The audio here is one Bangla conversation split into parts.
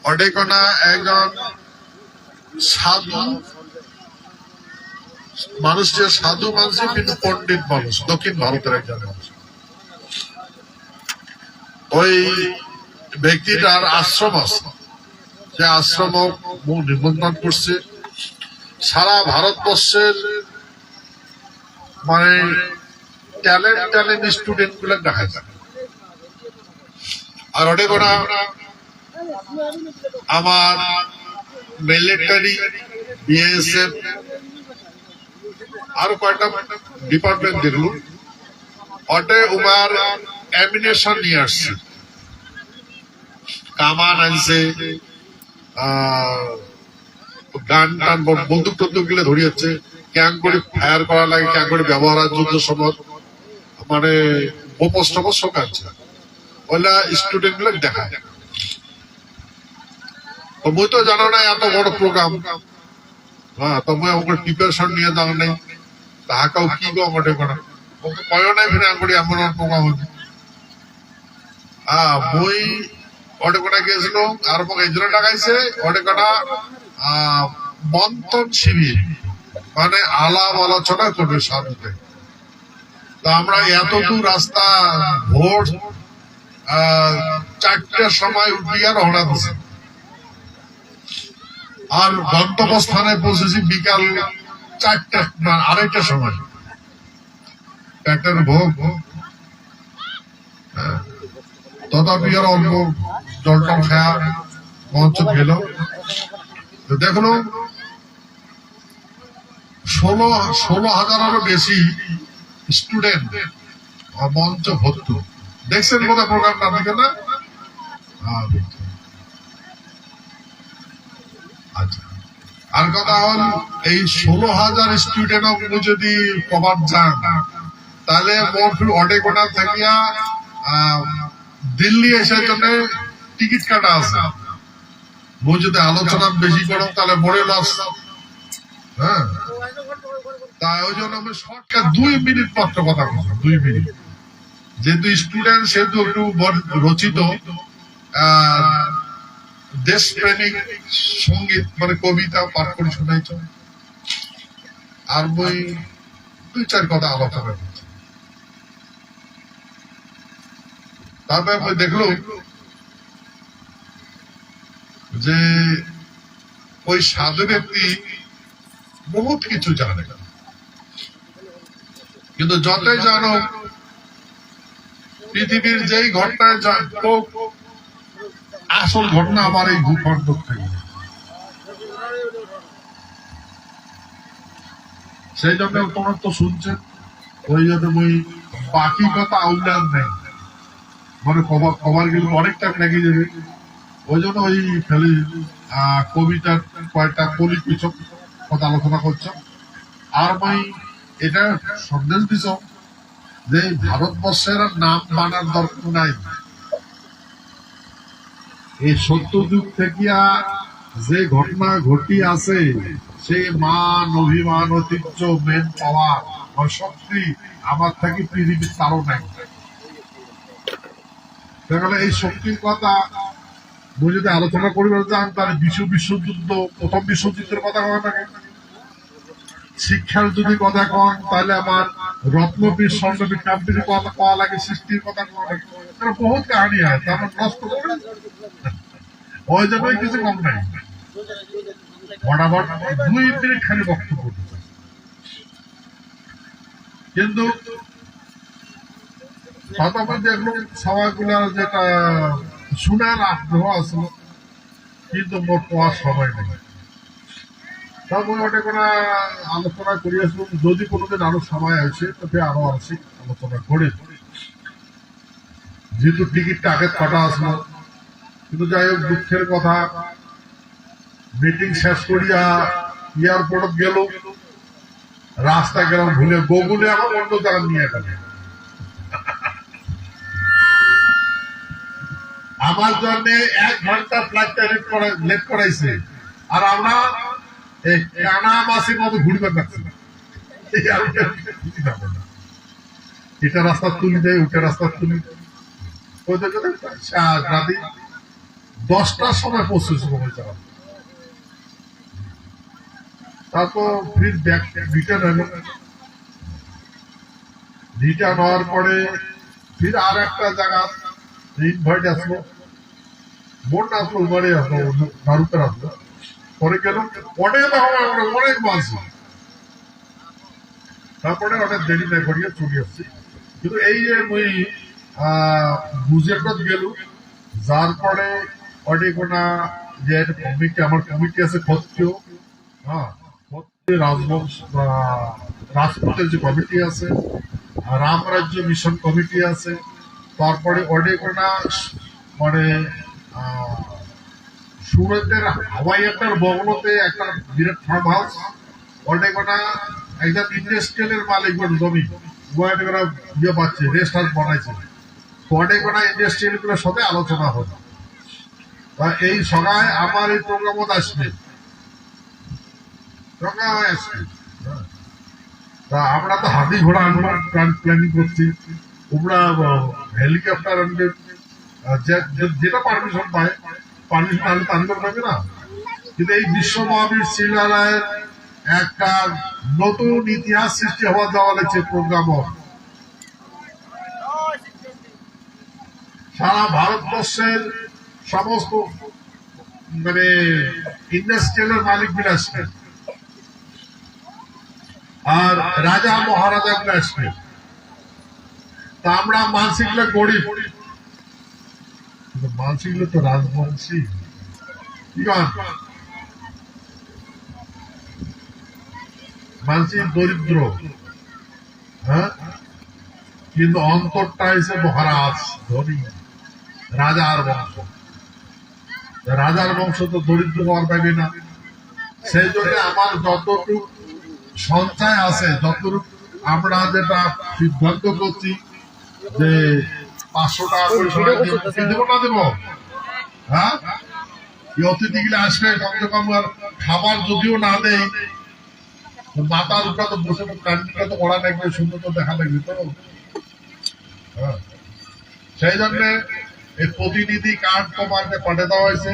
অডেকোনা একজন সাধু মানুষ, যে সাধু মানুষ কিন্তু পণ্ডিত মানুষ, দক্ষিণ ভারতের একজন মানুষ। ওই ব্যক্তিটার আশ্রম আছে, সে আশ্রম নিমন্ত্রণ করছে সারা ভারতবর্ষের মানে ট্যালেন্ট স্টুডেন্ট গুলো দেখা যায়। আর ওটা করা আমার মিলিটারি, বিএসএফ আরো কয়েকটা ডিপার্টমেন্ট দেখলো, ওটে উমার অ্যামিনেশন নিয়ে আসছে, কামান আনছে, গান টান বন্দুক টন্দুক গুলো ধরিয়েছে, ক্যাং করে ফায়ার করা লাগে, ক্যাং করে ব্যবহার যুদ্ধ সময় মানে বোপস টপস শোকাচ্ছে, ওইলা স্টুডেন্ট গুলো দেখায়। তো মুই তো জানো না এত বড় প্রোগ্রাম, হ্যাঁ, তো মুই আমাকে প্রিপারেশন নিয়ে যাওয়া নেই, তাহাকেও কি গো ওটে করা কয় নাই ফিরে করি এমন প্রোগ্রাম হচ্ছে। মুই ওটে কটা গিয়েছিল, আর এই জন্য টাকাইছে ওটে কটা মন্থন শিবির, মানে আলাপ আলোচনা করবে সাথে। তো আমরা এত দূর রাস্তা ভোর 4টার সময় উঠিয়া রওনা দিছি, আর গন্তব্যস্থানে পৌঁছেছি বিকাল 4টা 2:30টার সময়। পেটের ভোগ, তথাপি আর অল্প জলটল খায়া মঞ্চ গেল। দেখলো 16,000-এরও বেশি স্টুডেন্ট মঞ্চ ভর্তি। দেখছেন কোথায় প্রোগ্রামটা? দেখেন না? আচ্ছা, আর কথা হল এই 16,000 স্টুডেন্ট যদি কভার যান, তাহলে অডেকোনা থাকিয়া দিল্লি এসার জন্য টিকিট কাটা আছে। বই যদি আলোচনা বেশি করো তাহলে বড় লস। হ্যাঁ, তাই ওই জন্য আমি শর্টকাট 2 মিনিট মাত্র কথা বললাম, 2 মিনিট। যেহেতু স্টুডেন্ট সেহেতু একটু রচিত দেশপ্রেমিক সঙ্গীত মানে কবিতা পাঠ করে শোনাইছ, আর বই 2-4 কথা আলোচনা করছে। তারপরে বই দেখলো যে ওই সাধু ব্যক্তি বহুত কিছু জানে, কিন্তু যতই জানো পৃথিবীর যেই ঘটনায় আসল ঘটনা আমার এই ভূখণ্ড থেকে, সেই জন্য তোমরা তো শুনছেন, ওই জন্য ওই বাকি কথা আউলাদ নেই, মানে খবর গেলে অনেক টাইম লেগে যাবে। ওই জন্য ওই খালি কবিতার কয়েকটা কলি কিছু কথা আলোচনা করছ। আর আমি এটা সন্দেশ দিছ যে ভারতবর্ষের নাম বানার দরকার নাই। এই সত্যযুগ থেকে যে ঘটনা ঘটি আছে, সেই মান, অভিমান, ঐতিহ্য, মেন পাওয়ার আর শক্তি আমার থেকে পৃথিবীর কারো নাই। এই শক্তির কথা বই যদি আলোচনা করিবার চান, তাহলে বিশ্বযুদ্ধ, প্রথম বিশ্বযুদ্ধের কথা কওয়া লাগে। শিক্ষার যদি কথা কন, তাহলে আমার রত্নপীঠ, স্বর্ণপীঠ, কাব্যের কথা কওয়া লাগে, সৃষ্টির কথা কওয়া লাগে। বহুত কাহানি হয়, তারপর নষ্ট করে ওই জন্যই কিছু কম নাই। বরাবর 2 মিনিট খালি বক্তব্য করতে, কিন্তু দেখলো সবাইগুলা যেটা শোনার আগ্রহ আসলো, কিন্তু মোট পাওয়ার সময় নেই। তারপরে ওটা করে আলোচনা করিয়াছিলাম, যদি কোনোদিন আরো সময় আসে তবে আরো আসি আলোচনা করে, যেহেতু টিকিটটা আগে কাটা আসলো। কিন্তু যাই হোক, দুঃখের কথা, মিটিং শেষ করিয়া এয়ারপোর্ট গেল, রাস্তা গেলাম ভুলে, গুগলে আমার অন্য জায়গা নিয়ে গেল। আমার জন্য 1 ঘন্টা ফ্লাইটটা লেট করাইছে, আর আমরা কানা মাসির মতো ঘুরবে পারছি না। এটা রাস্তা তুলি দেয়, ওটা রাস্তা তুলি, রাতে 10টার সময় পৌঁছেছিল বেচারা। তারপর ফির রিটার্ন হলো। রিটার্ন হওয়ার পরে ফির আর একটা জায়গা ইনভাইট আসলো, বোন আসলো, বাড়ি আসলো, নারুকের আসলো। পরে গেল অনেক অনেক মাছ, তারপরে অনেক দেরি না করিয়ে চলে আসছি। কিন্তু এই যে ওই গুজরাট গেল, যার পরে অনেক যে কমিটি, আমার কমিটি আছে ক্ষত্রিয়, হ্যাঁ রাজবংশ রাজপুতের যে কমিটি আছে, রাম রাজ্য মিশন কমিটি আছে, তারপরে অনেক মানে সুরতের হাওয়াই আড্ডার বগলতে একটা বিরাট ফার্ম হাউস, অনেক একদম ইন্ডাস্ট্রিয়ালের মালিক জমি ইয়ে পাচ্ছে, রেস্ট হাউস বানাইছে। অনেক ইন্ডাস্ট্রিয়াল গুলোর সাথে আলোচনা হলো। এই সভায় আমার এই প্রোগ্রামত আসবে, আসবে। আমরা তো হাতি ঘোড়া আনবার প্ল্যানিং করছি, ওরা হেলিকপ্টার আনবে, যেটা পারমিশন পায়, পারমিশন আনলে আনবার পাবে না। কিন্তু এই বিশ্ব মহাবীর শিলালয়ের একটা নতুন ইতিহাস সৃষ্টি হওয়া দেওয়া লাগছে প্রোগ্রাম। সারা ভারতবর্ষের সমস্ত ইন্ডাস্ট্রিয়ালের মালিক গুলো আসবেন, আর রাজা মহারাজা গুলো আসবেন। তা আমরা মানসিক গরিব, মানসিক তো রাজবংশী, মানসিক দরিদ্র, হ্যাঁ, কিন্তু অন্তরটা এসে মহারাজ ধনী, রাজার বংশ। রাজার বংশ তো দরিদ্র হওয়ার পাবে না। সেই জন্য আমার যতটুকু সঞ্চয় আছে, যতটুকু আমরা যেটা সিদ্ধান্ত করছি যে 500 টাকা করে সবাই দেবো না দেবো, হ্যাঁ, অতিথি গুলো আসবে, কমসে কম খাবার যদিও না দেয়, মাথার উপরে তো বসে প্যান্টটা তো করা লাগবে, সুন্দর তো দেখা লাগবে তো। সেই জন্য এই প্রতিনিধি কার্ড তোমাকে পাঠিয়ে দেওয়া হয়েছে,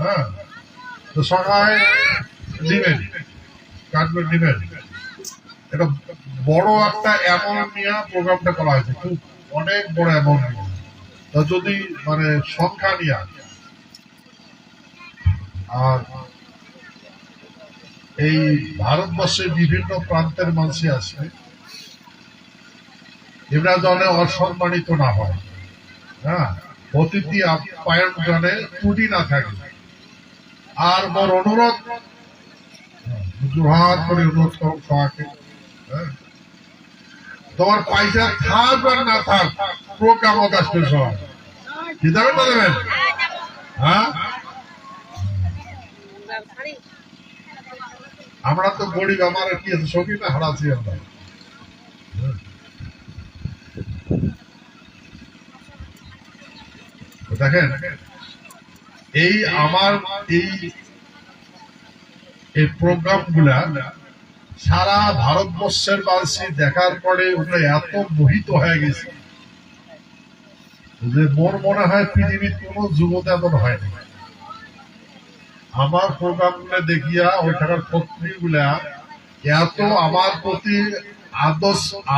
হ্যাঁ, তো সবাই দিবেন, কার্ডগুলো দিবেন। এটা বড় একটা অ্যামাউন্ট নিয়ে প্রোগ্রামটা করা হয়েছে, খুব অনেক বড় অ্যামাউন্ট নিয়ে। তা যদি সংখ্যা নিয়ে, আর এই ভারতবর্ষের বিভিন্ন প্রান্তের মানুষ আসবে, এরা জনে অসম্মানিত না হয়, হ্যাঁ, অতিথি আপ্যায়ন জনে ত্রুটি না থাকে। আর বড় অনুরোধ, জোহার করে অনুরোধ করো সবাইকে, তোমার পয়সা থাক আর না থাক, প্রোগ্রামত আসবে সবাই, কি দেবেন না দেবেন, হ্যাঁ। আমরা তো গরিব, আমার কি আছে, সবই না হারাচ্ছি আমরা। দেখেন, এই আমার এই প্রোগ্রাম গুলা সারা ভারতবর্ষের মানুষ দেখার পরে ওগুলো এত মোহিত হয়ে গেছে যে মোর মনে হয় পৃথিবীর কোন যুবত এমন হয়নি। আমার প্রোগ্রাম গুলা দেখিয়া ওইখানের ক্ষত্রিয় গুলা এত আমার প্রতি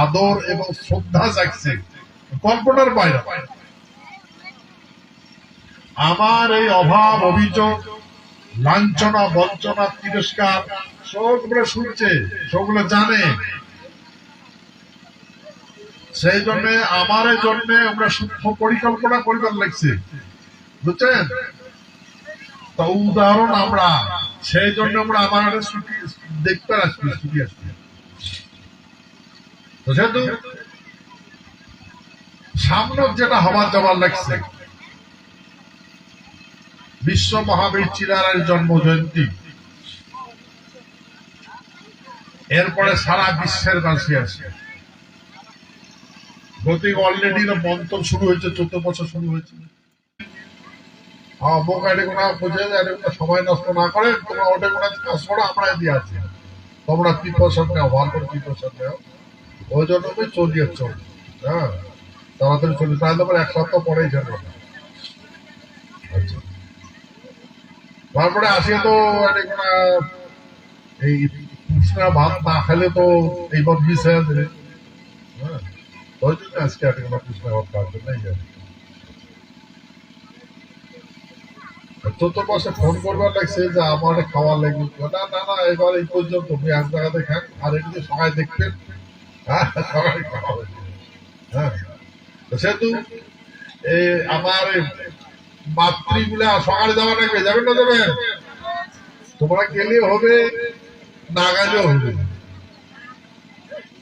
আদর এবং শ্রদ্ধা জাগছে, কল্পনার বাইরে। আমার এই অভাব, অভিযোগ, লাঞ্ছনা, বঞ্চনা, তিরস্কার সবগুলো শুনছে, সবগুলো জানে। সেই জন্য আমার জন্য আমরা সূক্ষ্ম পরিকল্পনা করিবার লাগছে, বুঝছেন তো। উদাহরণ আমরা সেই জন্য আমরা আমার দেখতে আসছি, ছুটি আসছি, বুঝছেন তো। সামনে যেটা হবার যাবার লাগছে, বিশ্ব মহাবীর চিলারায়ের জন্ম জয়ন্তী, এরপরে সারা বিশ্বের বাসী আসে। গতিক অলরেডি মন্থন শুরু হয়েছে, 14 বছর শুরু হয়েছে। সময় নষ্ট না করে তোমরা ওটা কাজ করো, আমরা দিয়ে আছি, তোমরা প্রিপারেশন নেও, ভালো করে প্রিপারেশন নেও। ওই জন্য চলিয়ে চল, হ্যাঁ, তাড়াতাড়ি চলি, তাহলে 1 সপ্তাহ পরেই যাবো। আচ্ছা। তারপরে আসে তো এই পুষনা ভাত না খেলে তো এইবার মিস হয়ে যাবে। হ্যাঁ, ওই জন্য আজকে আর পুষনা ভাত খাওয়ার জন্যই যাবে। তো তোর পাশে ফোন করবার লাগছে যে আমার খাওয়ার লাগবে, না না না এবার এই পর্যন্ত তুমি এক জায়গাতে খান আর এদিকে সবাই দেখবেন। হ্যাঁ, সবাই খাওয়াবে। হ্যাঁ, সেহেতু আমার মাতৃগুলা সকালে যাওয়া লাগবে, যাবেন না যাবেন? তোমরা গেলে হবে, না গেলেও হবে।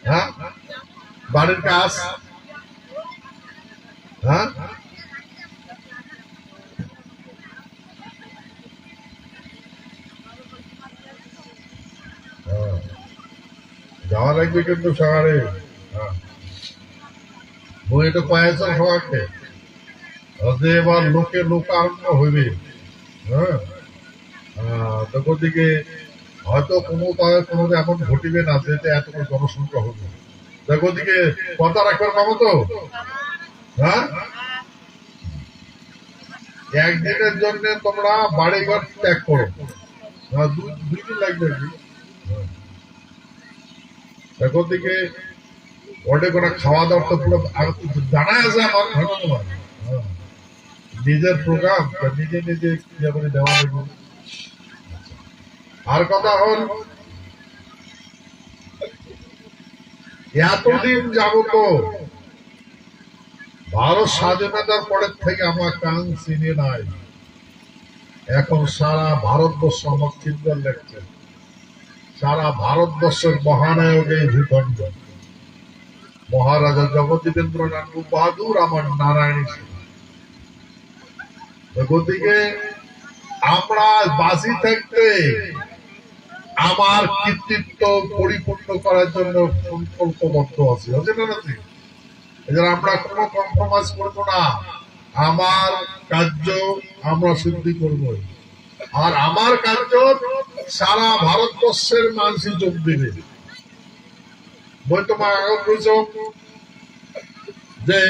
হ্যাঁ, বাড়ির কাজ। হ্যাঁ, যাওয়া লাগবে কিন্তু সকালে। হ্যাঁ, বই তো কয়েছ সকালকে এবার লোকে লোকারণ্য হইবে। হ্যাঁ, তখন দিকে হয়তো কোনো এমন ঘটিবে না যেটা এত জনসংখ্যা হবে। দেখো দিকে কথা রাখবার পাবো তো। হ্যাঁ, একদিনের জন্য তোমরা বাড়িঘর ত্যাগ করো, 2 দিন লাগবে আর কি। দেখো দিকে ওটা করে খাওয়া দাওয়া তো পুরো জানাই আছে আমার। হ্যাঁ, নিজের প্রোগ্রাম নিজে নিজে ইয়ে করে দেওয়া লাগবে। আর কথা হল এতদিন যাবত ভারত স্বাধীনতার পরের থেকে আমার কান চিনে নাই, এখন সারা ভারতবর্ষ আমার চিন্তার লাগছে। সারা ভারতবর্ষের মহানায়ক এই ভূখণ্ড, মহারাজা জগদীবেন্দ্রনাথ বাহাদুর আমার নারায়ণী সিং। গতিকে আমরা বাঁচি থাকতে আমার কৃতিত্ব পরিপূর্ণ করার জন্য সংকল্পবদ্ধ আছি, হচ্ছে না? আমরা কোনো কম্প্রোমাইজ করবো না, আমার কার্য আমরা সিদ্ধি করব, আর আমার কার্য সারা ভারতবর্ষের মানুষই যোগ দেবে। বই তোমার আগে বুঝছ যে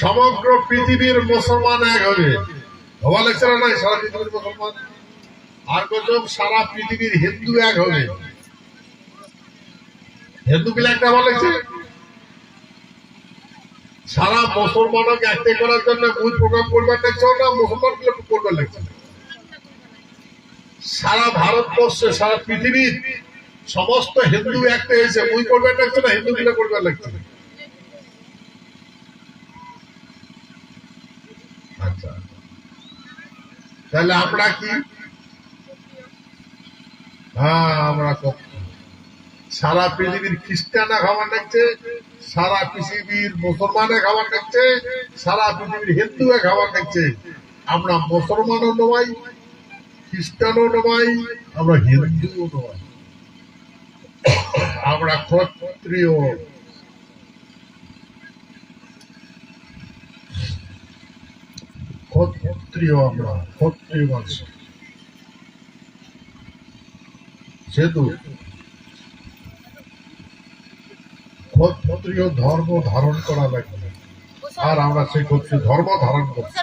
সমগ্র পৃথিবীর মুসলমান এক হবে, হওয়া লাগছে না? নাই সারা পৃথিবীর মুসলমান। আর কত সারা পৃথিবীর হিন্দু এক হবে, হিন্দু গুলো একটা হওয়া লাগছে। সারা মুসলমানকে একটাই করার জন্য মুই প্রোগ্রাম করবার লাগছে না, মুসলমান গুলো করবার লাগছে। সারা ভারতবর্ষে সারা পৃথিবীর সমস্ত হিন্দু একটা হয়েছে, মুই করবার লাগছে না, হিন্দু গুলো করবার লাগছে। আচ্ছা, তাহলে আমরা কি? হ্যাঁ, আমরা সারা পৃথিবীর খ্রিস্টানরা খাবার লাগছে, সারা পৃথিবীর মুসলমানে খাবার লাগছে, সারা পৃথিবীর হিন্দু খাবার লাগছে। আমরা মুসলমানও নয়, খ্রিস্টানও নয়, আমরা হিন্দুও নয়, আমরা ক্ষত্রিয়। ক্ষত্রিয়, আমরা ক্ষত্রিয় মানুষ। সেতু ক্ষত্রিয় ধর্ম ধারণ করা লাগবে, আর আমরা সেই ক্ষত্রিয় ধর্ম ধারণ করছি।